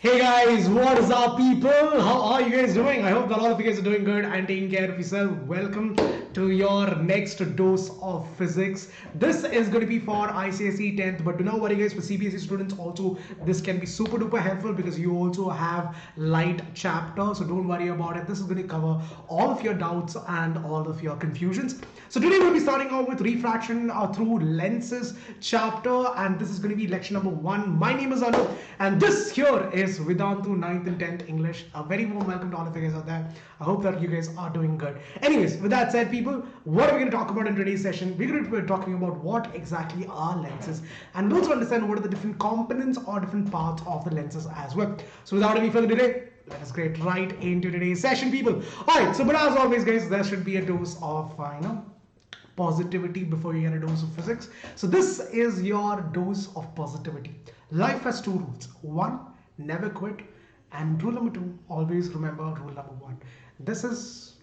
Hey guys, what is up, people? How are you guys doing? I hope that all of you guys are doing good and taking care of yourself. Welcome to your next dose of physics. This is going to be for ICSE 10th, but do not worry, guys. For CBSE students, also this can be super duper helpful because you also have light chapter. So don't worry about it. This is going to cover all of your doubts and all of your confusions. So today we'll be starting out with refraction through lenses chapter, and this is going to be lecture number 1. My name is Anup, and this here is Vedantu 9th and 10th English. A very warm welcome to all of you guys out there. I hope that you guys are doing good. Anyways, with that said, people, what are we going to talk about in today's session? We're going to be talking about what exactly are lenses, and we'll also understand what are the different components or different parts of the lenses as well. So without any further delay, let us get right into today's session, people. Alright, so but as always, guys, there should be a dose of positivity before you get a dose of physics. So this is your dose of positivity. Life has two rules. One, never quit, and rule number 2, always remember rule number 1. This is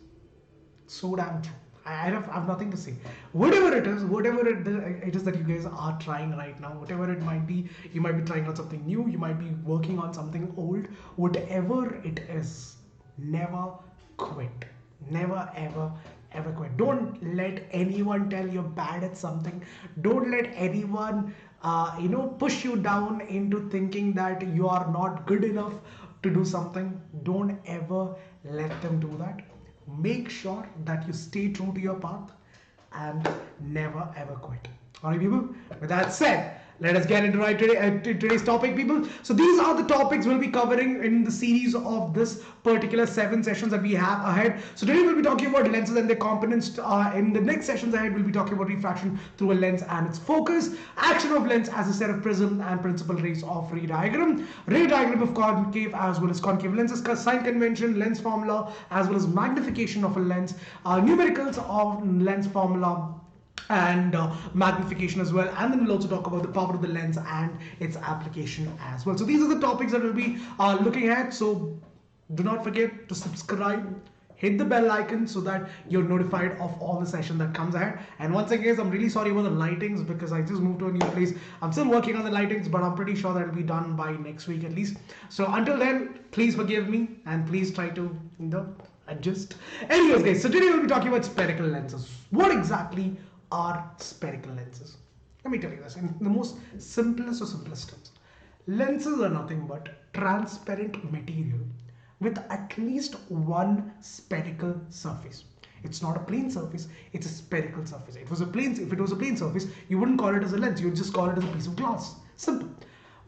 so damn true. I have nothing to say. Whatever it is that you guys are trying right now, whatever it might be, you might be trying out something new, you might be working on something old, whatever it is, never quit. Never ever quit. Don't let anyone tell you're bad at something. Don't let anyone push you down into thinking that you are not good enough to do something. Don't ever let them do that. Make sure that you stay true to your path and never ever quit. Alright, people, with that said, let us get into today's topic, people. So these are the topics we'll be covering in the series of this particular 7 sessions that we have ahead. So today we'll be talking about lenses and their components. In the next sessions ahead, we'll be talking about refraction through a lens and its focus, action of lens as a set of prism, and principal rays of ray diagram of concave as well as concave lenses, sign convention, lens formula, as well as magnification of a lens, numericals of lens formula, and magnification as well, and then we'll also talk about the power of the lens and its application as well. So these are the topics that we'll be looking at. So do not forget to subscribe, hit the bell icon so that you're notified of all the session that comes ahead. And once again, I'm really sorry about the lightings because I just moved to a new place. I'm still working on the lightings, but I'm pretty sure that it'll be done by next week at least. So until then, please forgive me and please try to adjust. Anyways, guys, so today we'll be talking about spherical lenses. What exactly are spherical lenses? Let me tell you this in the most simplest terms. Lenses are nothing but transparent material with at least one spherical surface. It's not a plane surface, it's a spherical surface. If it was a plane surface, you wouldn't call it as a lens, you would just call it as a piece of glass. Simple.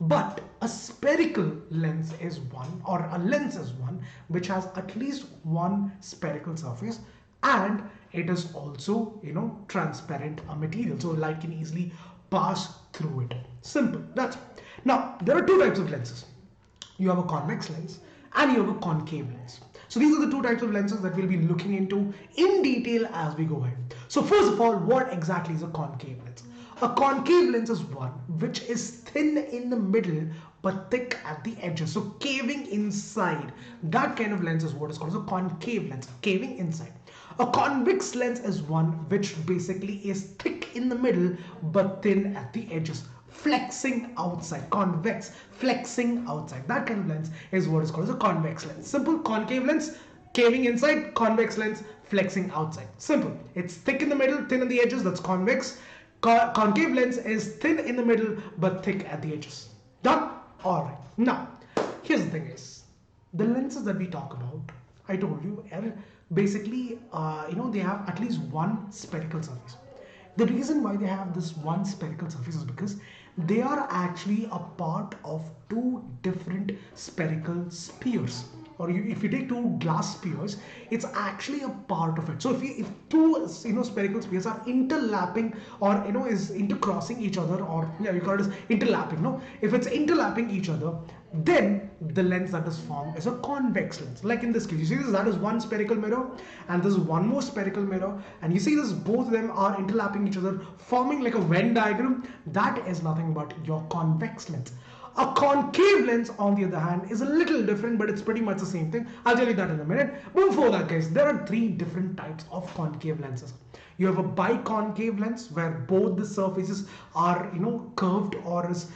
But a spherical lens is one, or a lens is one, which has at least one spherical surface, and it is also transparent material, so light can easily pass through it. Simple. That's it. Now there are two types of lenses. You have a convex lens and you have a concave lens. So these are the two types of lenses that we'll be looking into in detail as we go ahead. So first of all, what exactly is a concave lens? A concave lens is one which is thin in the middle but thick at the edges, so caving inside. That kind of lens is what is called as a concave lens, caving inside. A convex lens is one which basically is thick in the middle but thin at the edges, flexing outside. Convex, flexing outside. That kind of lens is what is called as a convex lens. Simple. Concave lens, caving inside. Convex lens, flexing outside. Simple. It's thick in the middle, thin at the edges. That's convex. Concave lens is thin in the middle but thick at the edges. Done? Alright. Now, here's the thing, guys. The lenses that we talk about, I told you, basically, they have at least one spherical surface. The reason why they have this one spherical surface is because they are actually a part of two different spherical spheres. Or if you take two glass spheres, it's actually a part of it. So if two spherical spheres are interlapping or is intercrossing each other, or you call it as interlapping. No, if it's interlapping each other, then the lens that is formed is a convex lens. Like in this case, you see this, that is one spherical mirror and this is one more spherical mirror, and you see this, both of them are interlapping each other, forming like a Venn diagram. That is nothing but your convex lens. A concave lens, on the other hand, is a little different, but it's pretty much the same thing. I'll tell you that in a minute. But before that, guys, there are 3 different types of concave lenses. You have a biconcave lens where both the surfaces are curved or is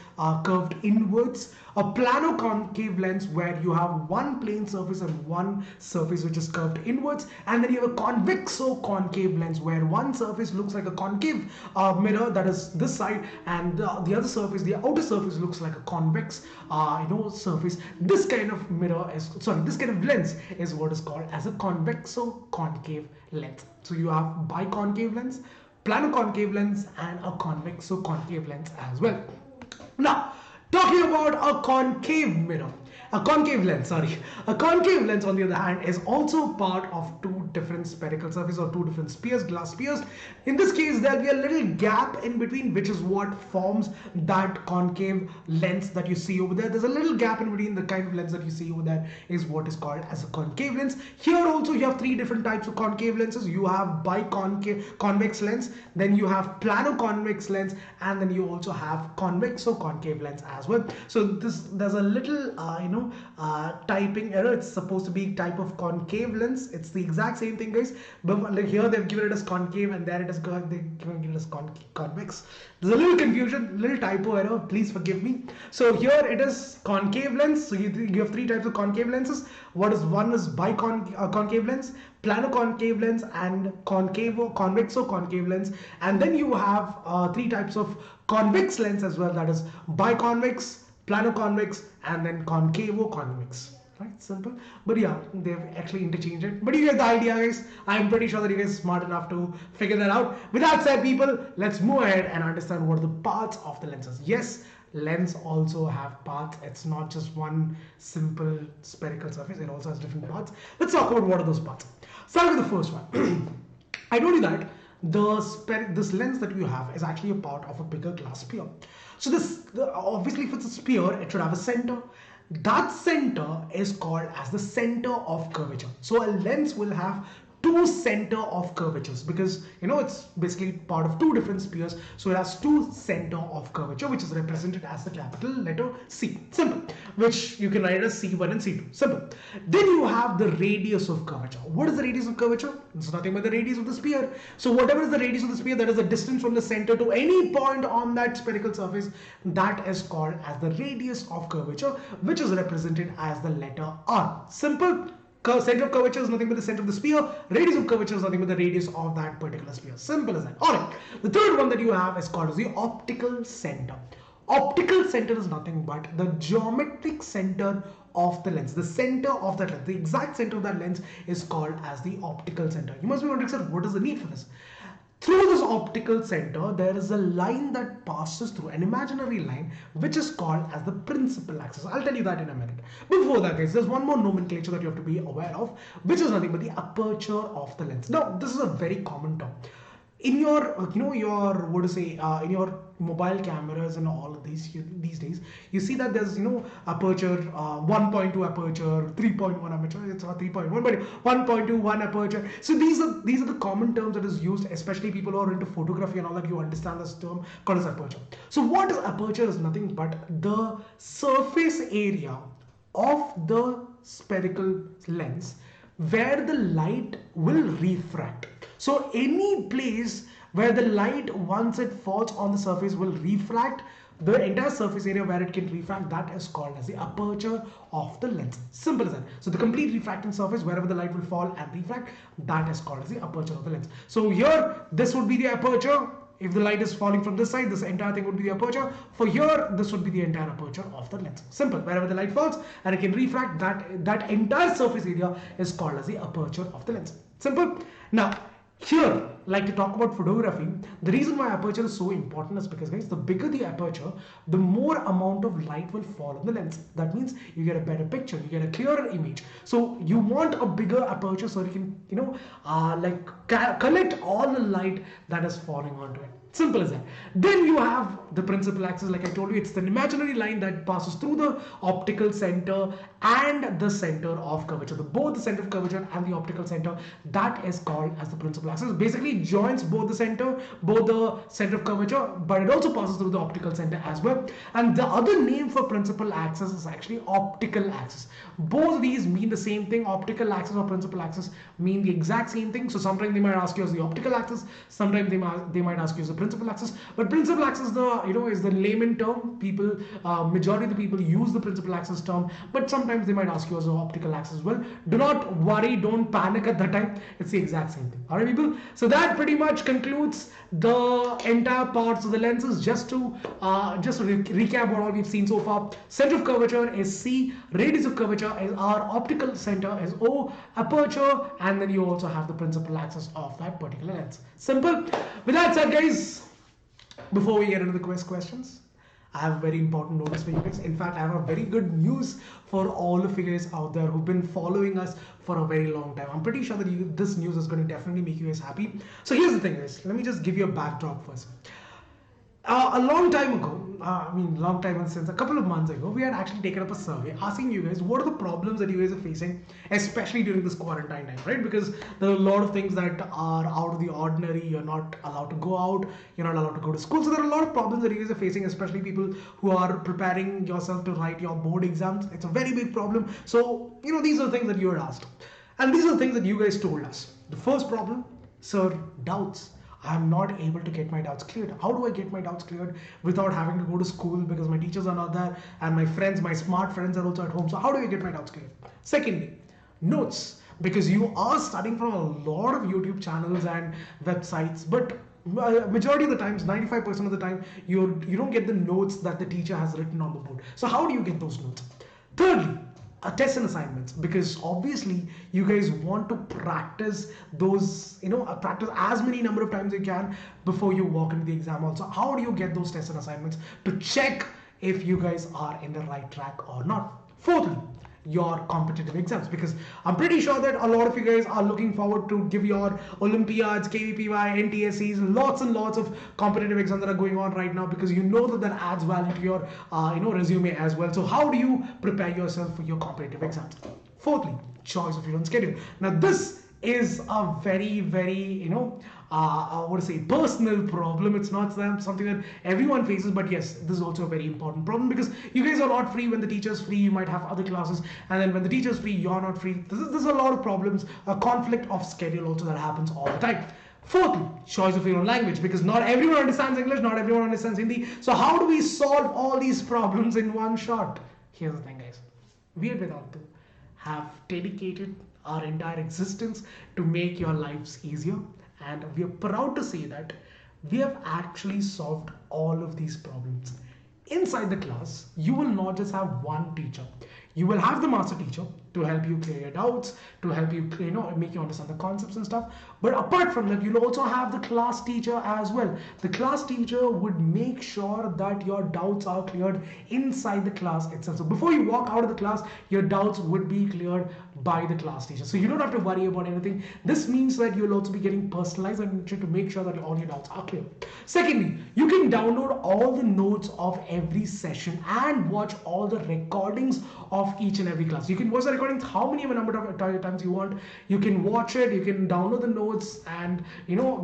curved inwards. A plano-concave lens where you have one plane surface and one surface which is curved inwards, and then you have a convexo-concave lens where one surface looks like a concave mirror, that is this side, and the other surface, the outer surface, looks like a convex surface. This kind of this kind of lens is what is called as a convexo-concave lens. So you have biconcave lens, plano-concave lens, and a convexo-concave lens as well. Now, talking about a concave mirror, a concave lens, a concave lens on the other hand is also part of two different spherical surfaces or two different spheres, glass spheres. In this case, there'll be a little gap in between, which is what forms that concave lens that you see over there. There's a little gap in between. The kind of lens that you see over there is what is called as a concave lens. Here also you have three different types of concave lenses. You have biconcave convex lens, then you have plano-convex lens, and then you also have convexo-concave lens as well. So there's a little typing error. It's supposed to be type of concave lens. It's the exact same thing, guys, but like here they've given it as concave and there it is they've given it as convex. There's a little confusion, little typo error, please forgive me. So here it is concave lens. So you have three types of concave lenses. One is biconcave lens, plano-concave lens, and convexo-concave lens. And then you have three types of convex lens as well, that is biconvex, plano-convex, and then concavo-convex. Right, simple. But yeah, they've actually interchanged it. But you get the idea, guys. I'm pretty sure that you guys are smart enough to figure that out. With that said, people, let's move ahead and understand what are the parts of the lenses. Yes, lens also have parts. It's not just one simple spherical surface. It also has different parts. Let's talk about what are those parts. Start with the first one. I told you that this lens that you have is actually a part of a bigger glass sphere. So obviously if it's a sphere, it should have a center. That center is called as the center of curvature. So a lens will have two center of curvatures because it's basically part of two different spheres. So it has two center of curvature, which is represented as the capital letter C. Simple. Which you can write as C1 and C2. Simple. Then you have the radius of curvature. What is the radius of curvature? It's nothing but the radius of the sphere. So whatever is the radius of the sphere, that is the distance from the center to any point on that spherical surface, that is called as the radius of curvature, which is represented as the letter R. Simple. Center of curvature is nothing but the center of the sphere. Radius of curvature is nothing but the radius of that particular sphere. Simple as that. Alright. The third one that you have is called as the optical center. Optical center is nothing but the geometric center of the lens. The center of that lens, the exact center of that lens is called as the optical center. You must be wondering, sir, what is the need for this? Through this optical center, there is a line that passes through, an imaginary line, which is called as the principal axis. I'll tell you that in a minute. Before that, guys, there's one more nomenclature that you have to be aware of, which is nothing but the aperture of the lens. Now, this is a very common term. In your, in your mobile cameras and all of these days, you see that there's, aperture, 1.2 aperture, 3.1 aperture, it's not 3.1, but 1.2, 1 aperture. So these are the common terms that is used, especially people who are into photography and all that. You understand this term called as aperture. So what is aperture is nothing but the surface area of the spherical lens where the light will refract. So any place where the light, once it falls on the surface, will refract, the entire surface area where it can refract, that is called as the aperture of the lens. Simple as that. So the complete refracting surface, wherever the light will fall and refract, that is called as the aperture of the lens. So here, this would be the aperture. If the light is falling from this side, this entire thing would be the aperture. For here, this would be the entire aperture of the lens. Simple. Wherever the light falls and it can refract, that entire surface area is called as the aperture of the lens. Simple. Now, here, like to talk about photography, the reason why aperture is so important is because, guys, the bigger the aperture, the more amount of light will fall on the lens. That means you get a better picture, you get a clearer image. So you want a bigger aperture so you can, collect all the light that is falling onto it. Simple as that. Then you have the principal axis, like I told you, it's the imaginary line that passes through the optical center and the center of curvature. Both the center of curvature and the optical center, that is called as the principal axis. Basically, it joins both the center of curvature, but it also passes through the optical center as well. And the other name for principal axis is actually optical axis. Both of these mean the same thing. Optical axis or principal axis mean the exact same thing. So sometimes they might ask you as the optical axis, sometimes they might ask you as the principal axis. But principal axis is the layman term. People, majority of the people use the principal axis term, but sometimes they might ask you as the optical axis as well. Do not worry, don't panic at that time. It's the exact same thing. Alright, people. So that pretty much concludes the entire parts of the lenses. Just to recap what all we've seen so far: center of curvature is C, radius of curvature is R, optical center is O, aperture, and then you also have the principal axis of that particular lens. Simple. With that said, guys, before we get into the questions, I have a very important notice for you guys. In fact, I have a very good news for all of you guys out there who've been following us for a very long time. I'm pretty sure that this news is going to definitely make you guys happy. So here's the thing, guys. Let me just give you a backdrop first. A long time ago, long time since a couple of months ago, we had actually taken up a survey asking you guys what are the problems that you guys are facing, especially during this quarantine time, right? Because there are a lot of things that are out of the ordinary. You're not allowed to go out, you're not allowed to go to school. So there are a lot of problems that you guys are facing, especially people who are preparing yourself to write your board exams. It's a very big problem. So, these are the things that you had asked. And these are the things that you guys told us. The first problem, sir, doubts. I'm not able to get my doubts cleared. How do I get my doubts cleared without having to go to school because my teachers are not there and my friends, my smart friends are also at home? So how do I get my doubts cleared? Secondly, notes, because you are studying from a lot of YouTube channels and websites, but majority of the times, 95% of the time, you don't get the notes that the teacher has written on the board. So how do you get those notes? Thirdly, tests and assignments, because obviously you guys want to practice those, practice as many number of times you can before you walk into the exam also. How do you get those tests and assignments to check if you guys are in the right track or not? Fourthly, your competitive exams, because I'm pretty sure that a lot of you guys are looking forward to give your Olympiads, KVPY, NTSCs, lots and lots of competitive exams that are going on right now, because you know that adds value to your resume as well. So how do you prepare yourself for your competitive exams? Fourthly, choice of your own schedule. Now this is a very, very, personal problem. It's not something that everyone faces, but yes, this is also a very important problem, because you guys are not free when the teacher's free. You might have other classes, and then when the teacher's free, you're not free. There's a lot of problems, a conflict of schedule also that happens all the time. Fourthly, choice of your own language, because not everyone understands English, not everyone understands Hindi. So how do we solve all these problems in one shot? Here's the thing, guys. We at Vedantu have dedicated our entire existence to make your lives easier, and we are proud to say that we have actually solved all of these problems. Inside the class, you will not just have one teacher. You will have the master teacher to help you clear your doubts, to help you, make you understand the concepts and stuff. But apart from that, you'll also have the class teacher as well. The class teacher would make sure that your doubts are cleared inside the class itself. So before you walk out of the class, your doubts would be cleared by the class teacher. So you don't have to worry about anything. This means that you'll also be getting personalized attention to make sure that all your doubts are clear. Secondly, you can download all the notes of every session and watch all the recordings of each and every class. You can watch the recordings how many number of times you want. You can watch it, you can download the notes, and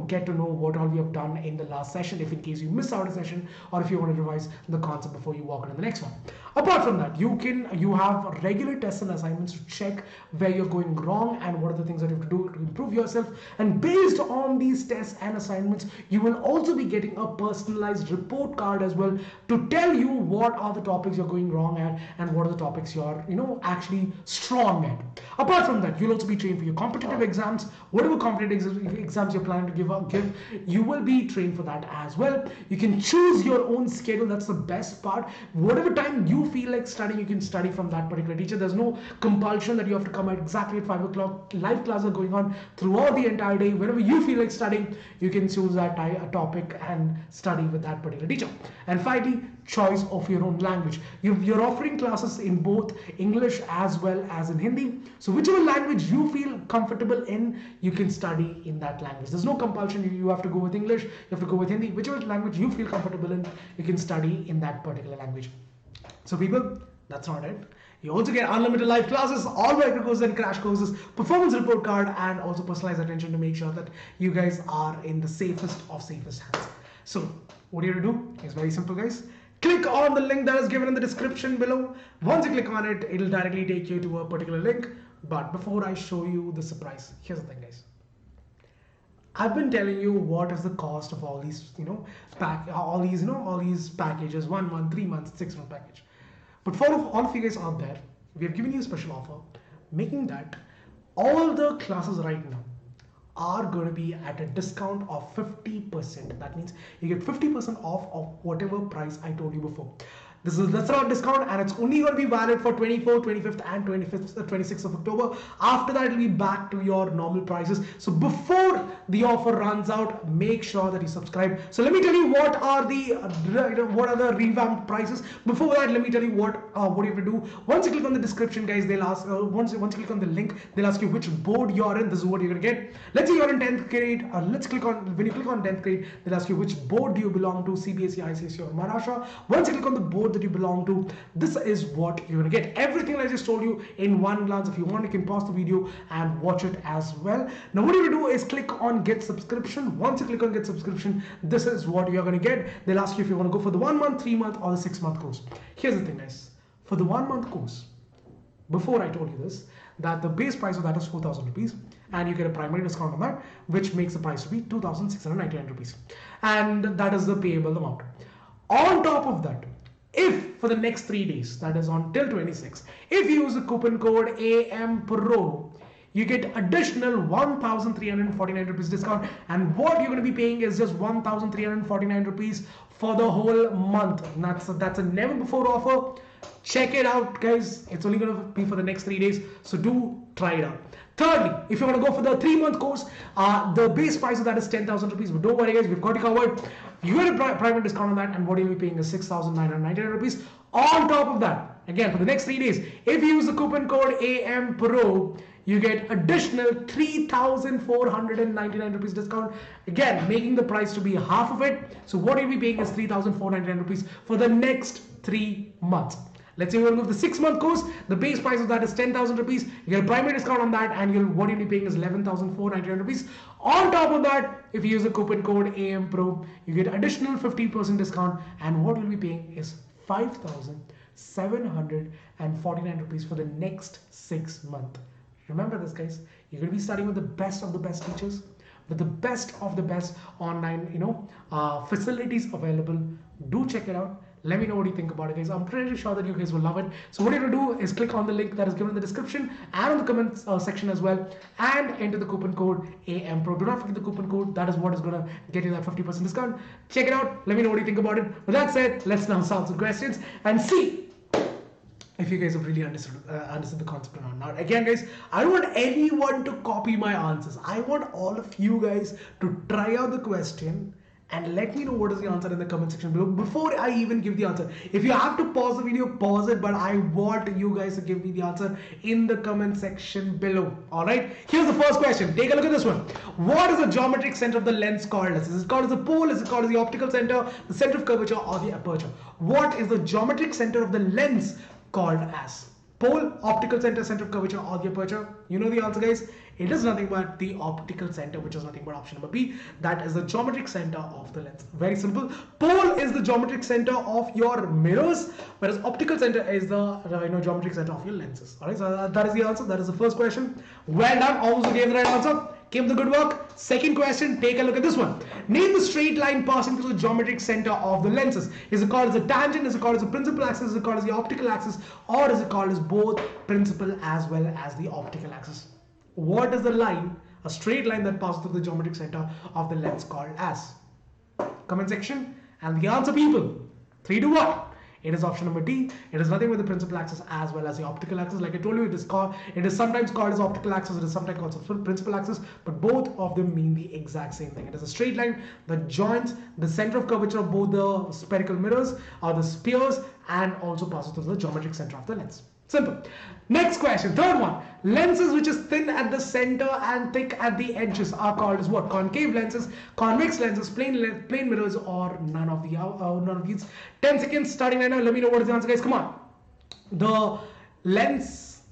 get to know what all we have done in the last session, if in case you miss out a session, or if you want to revise the concept before you walk into the next one. Apart from that, you have regular tests and assignments to check where you're going wrong and what are the things that you have to do to improve yourself. And based on these tests and assignments, you will also be getting a personalized report card as well to tell you what are the topics you're going wrong at and what are the topics you're actually strong at. Apart from that, you'll also be trained for your competitive exams. Whatever competitive exams you're planning to give, you will be trained for that as well. You can choose your own schedule. That's the best part. Whatever time you you feel like studying, you can study from that particular teacher. There's no compulsion that you have to come at exactly at 5 o'clock. Live classes are going on throughout the entire day. Whenever you feel like studying, you can choose that a topic and study with that particular teacher. And finally, choice of your own language. You're offering classes in both English as well as in Hindi. So whichever language you feel comfortable in, you can study in that language. There's no compulsion. You have to go with English, you have to go with Hindi. Whichever language you feel comfortable in, you can study in that particular language. So people, that's not it. You also get unlimited live classes, all micro courses and crash courses, performance report card, and also personalized attention to make sure that you guys are in the safest of safest hands. So what you have to do is very simple, guys. Click on the link that is given in the description below. Once you click on it, it'll directly take you to a particular link. But before I show you the surprise, here's the thing, guys. I've been telling you what is the cost of all these, all these packages, 1 month, 3 months, 6 month package. But for all of you guys out there, we have given you a special offer, making that all the classes right now are going to be at a discount of 50%. That means you get 50% off of whatever price I told you before. That's our discount, and it's only going to be valid for 24th, 25th and 26th of October. After that, it'll be back to your normal prices. So before the offer runs out, make sure that you subscribe. So let me tell you what are the revamped prices. Before that, let me tell you what you have to do. Once you click on the description, guys, they'll ask once you click on the link, they'll ask you which board you're in. This is what you're gonna get. Let's say you're in 10th grade. When you click on 10th grade, they'll ask you which board do you belong to, CBSE, ICSE or Maharashtra. Once you click on the board that you belong to, this is what you're gonna get. Everything I just told you in one glance. If you want, you can pause the video and watch it as well. Now what you're gonna do is click on get subscription. Once you click on get subscription, this is what you're gonna get. They'll ask you if you want to go for the 1 month, 3 month or the 6 month course. Here's the thing, guys. For the 1 month course, before I told you this, that the base price of that is 4,000 rupees, and you get a primary discount on that, which makes the price to be 2,699 rupees, and that is the payable amount. On top of that, if for the next 3 days, that is on till 26, if you use the coupon code AMPRO, you get additional 1,349 rupees discount, and what you're going to be paying is just 1,349 rupees for the whole month. And that's a never before offer. Check it out, guys. It's only going to be for the next 3 days, so do try it out. Thirdly, if you want to go for the 3 month course, the base price of that is 10,000 rupees. But don't worry, guys, we've got you covered. You get a private discount on that, and what you'll be paying is 6,999 rupees. On top of that, again, for the next 3 days, if you use the coupon code AMPRO, you get additional 3,499 rupees discount, again making the price to be half of it. So what you'll be paying is 3,499 rupees for the next 3 months. Let's say you want to go for the 6 month course, the base price of that is 10,000 rupees. You get a primary discount on that, and what you'll be paying is 11,499 rupees. On top of that, if you use the coupon code AMPRO, you get additional 50% discount, and what you'll be paying is 5,749 rupees for the next 6 months. Remember this, guys. You're going to be studying with the best of the best teachers, with the best of the best online, facilities available. Do check it out. Let me know what you think about it, guys. I'm pretty sure that you guys will love it. So what you're going to do is click on the link that is given in the description and on the comments section as well, and enter the coupon code AMPRO. Do not forget the coupon code. That is what is going to get you that 50% discount. Check it out. Let me know what you think about it. With that said, let's now solve some questions and see if you guys have really understood the concept or not. Now, again, guys, I don't want anyone to copy my answers. I want all of you guys to try out the question and let me know what is the answer in the comment section below before I even give the answer. If you have to pause the video, pause it, but I want you guys to give me the answer in the comment section below. Alright, here's the first question. Take a look at this one. What is the geometric center of the lens called as? Is it called as the pole? Is it called as the optical center, the center of curvature, or the aperture? What is the geometric center of the lens called as? Pole, optical center, center of curvature, or the aperture? You know the answer, guys. It is nothing but the optical center, which is nothing but option number B. That is the geometric center of the lens. Very simple. Pole is the geometric center of your mirrors, whereas optical center is the geometric center of your lenses. Alright, so that is the answer. That is the first question. Well done. All those who gave the right answer, keep the good work. Second question, take a look at this one. Name the straight line passing through the geometric center of the lenses. Is it called as a tangent? Is it called as a principal axis? Is it called as the optical axis? Or is it called as both principal as well as the optical axis? What is the line, a straight line that passes through the geometric center of the lens called as? Comment section. And the answer, people. 3 to 1. It is option number D. It is nothing but the principal axis as well as the optical axis. Like I told you, it is sometimes called as optical axis, it is sometimes called as principal axis, but both of them mean the exact same thing. It is a straight line that joins the center of curvature of both the spherical mirrors or the spheres and also passes through the geometric center of the lens. Simple. Next question, third one. Lenses which is thin at the center and thick at the edges are called as what? Concave lenses, convex lenses, plane mirrors, or none of these. 10 seconds starting right now. Let me know what is the answer, guys. Come on. The lens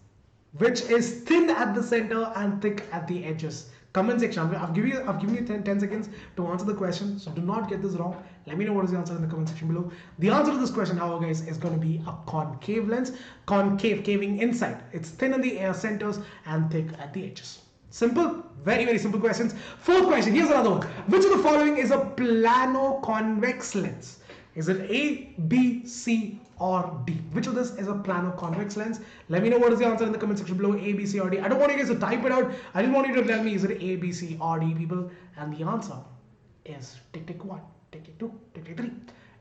which is thin at the center and thick at the edges. Comment section. I've given you 10 seconds to answer the question, so do not get this wrong. Let me know what is the answer in the comment section below. The answer to this question, however, guys, is going to be a concave lens. Concave, caving inside. It's thin in the air centers and thick at the edges. Simple, very, very simple questions. Fourth question, here's another one. Which of the following is a plano-convex lens? Is it A, B, C, or D? Which of this is a plano-convex lens? Let me know what is the answer in the comment section below. A, B, C, or D. I don't want you guys to type it out. I just want you to tell me, is it A, B, C, or D, people? And the answer is tick, tick 1, tick, tick 2, tick, tick 3.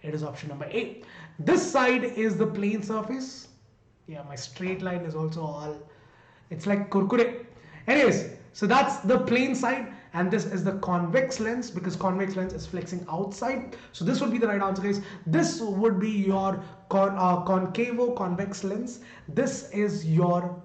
It is option number A. This side is the plane surface. Yeah, my straight line is also all, it's like kurkure. Anyways, so that's the plane side, and this is the convex lens, because convex lens is flexing outside. So this would be the right answer, guys. This would be your concavo-convex lens. This is your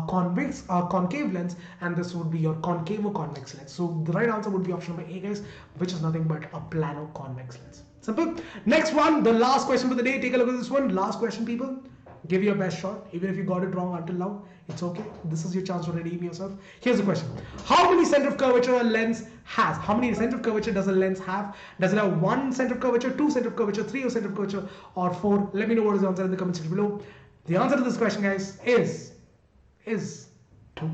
concave lens, and this would be your concavo-convex lens. So the right answer would be option number A, guys, which is nothing but a plano-convex lens. Simple. Next one, the last question for the day. Take a look at this one. Last question, people. Give your best shot. Even if you got it wrong until now, it's okay. This is your chance to redeem yourself. Here's the question. How many center of curvature a lens has? How many center of curvature does a lens have? Does it have 1 center of curvature, 2 center of curvature, 3 center of curvature, or 4? Let me know what is the answer in the comment section below. The answer to this question, guys, is 2.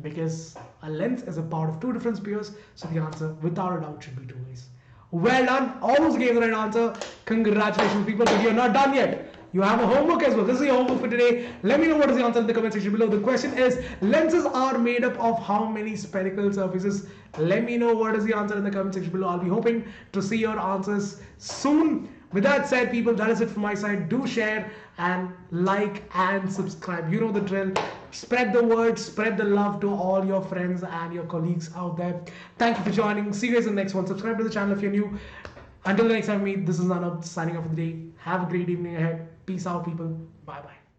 Because a lens is a part of 2 different spheres. So the answer, without a doubt, should be 2, guys. Well done. Almost gave the right answer. Congratulations, people. But you're not done yet. You have a homework as well. This is your homework for today. Let me know what is the answer in the comment section below. The question is, lenses are made up of how many spherical surfaces? Let me know what is the answer in the comment section below. I'll be hoping to see your answers soon. With that said, people, that is it from my side. Do share and like and subscribe. You know the drill. Spread the word, spread the love to all your friends and your colleagues out there. Thank you for joining. See you guys in the next one. Subscribe to the channel if you're new. Until the next time we meet, this is Anab signing off for the day. Have a great evening ahead. Peace out, people. Bye bye.